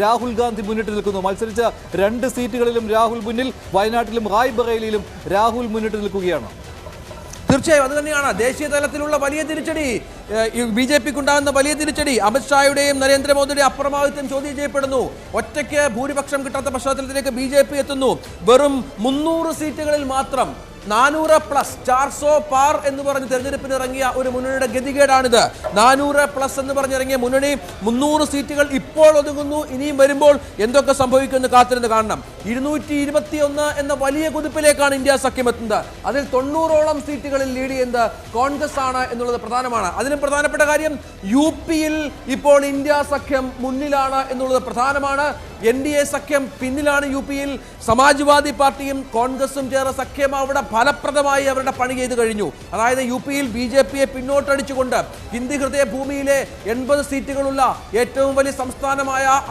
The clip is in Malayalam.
രാഹുൽ ഗാന്ധി മുന്നിട്ട് നിൽക്കുന്നു. മത്സരിച്ച 2 സീറ്റുകളിലും രാഹുൽ മുന്നിൽ. വയനാട്ടിലും റായ്ബറേലിയിലും രാഹുൽ മുന്നിട്ട് നിൽക്കുകയാണ്. തീർച്ചയായും അത് തന്നെയാണ് ദേശീയ തലത്തിലുള്ള വലിയ തിരിച്ചടി. ബി.ജെ.പിക്ക് ഉണ്ടാകുന്ന വലിയ തിരിച്ചടി അമിത്ഷായുടെയും നരേന്ദ്രമോദിയുടെ അപ്രമാദിത്വം ചോദ്യം ചെയ്യപ്പെടുന്നു. ഒറ്റയ്ക്ക് ഭൂരിപക്ഷം കിട്ടാത്ത പശ്ചാത്തലത്തിലേക്ക് ബി.ജെ.പി എത്തുന്നു. വെറും 300 സീറ്റുകളിൽ മാത്രം 400+ 400 പാർ എന്ന് പറഞ്ഞ് തെരഞ്ഞെടുപ്പിന് ഇറങ്ങിയ ഒരു മുന്നണിയുടെ ഗതികേടാണിത്. 400+ എന്ന് പറഞ്ഞിറങ്ങിയ മുന്നണി 300 സീറ്റുകൾ ഇപ്പോൾ ഒതുങ്ങുന്നു. ഇനിയും വരുമ്പോൾ എന്തൊക്കെ സംഭവിക്കുമെന്ന് കാത്തിരുന്ന് കാണണം. 221 എന്ന വലിയ കുതിപ്പിലേക്കാണ് ഇന്ത്യ സഖ്യം എത്തുന്നത്. അതിൽ 90ഓളം സീറ്റുകളിൽ ലീഡ് ചെയ്യുന്നത് കോൺഗ്രസ് ആണ് എന്നുള്ളത് പ്രധാനമാണ്. അതിലും പ്രധാനപ്പെട്ട കാര്യം UP-യിൽ ഇപ്പോൾ ഇന്ത്യ സഖ്യം മുന്നിലാണ് എന്നുള്ളത് പ്രധാനമാണ്. NDA സഖ്യം പിന്നിലാണ്. UP-യിൽ സമാജ്വാദി പാർട്ടിയും കോൺഗ്രസും ചേർന്ന സഖ്യം അവിടെ ഫലപ്രദമായി അവരുടെ പണി ചെയ്തു കഴിഞ്ഞു. അതായത് UP-യിൽ ബി.ജെ.പിയെ പിന്നോട്ടടിച്ചുകൊണ്ട് ഹിന്ദി ഹൃദയ ഭൂമിയിലെ 80 സീറ്റുകളുള്ള ഏറ്റവും വലിയ സംസ്ഥാനമായ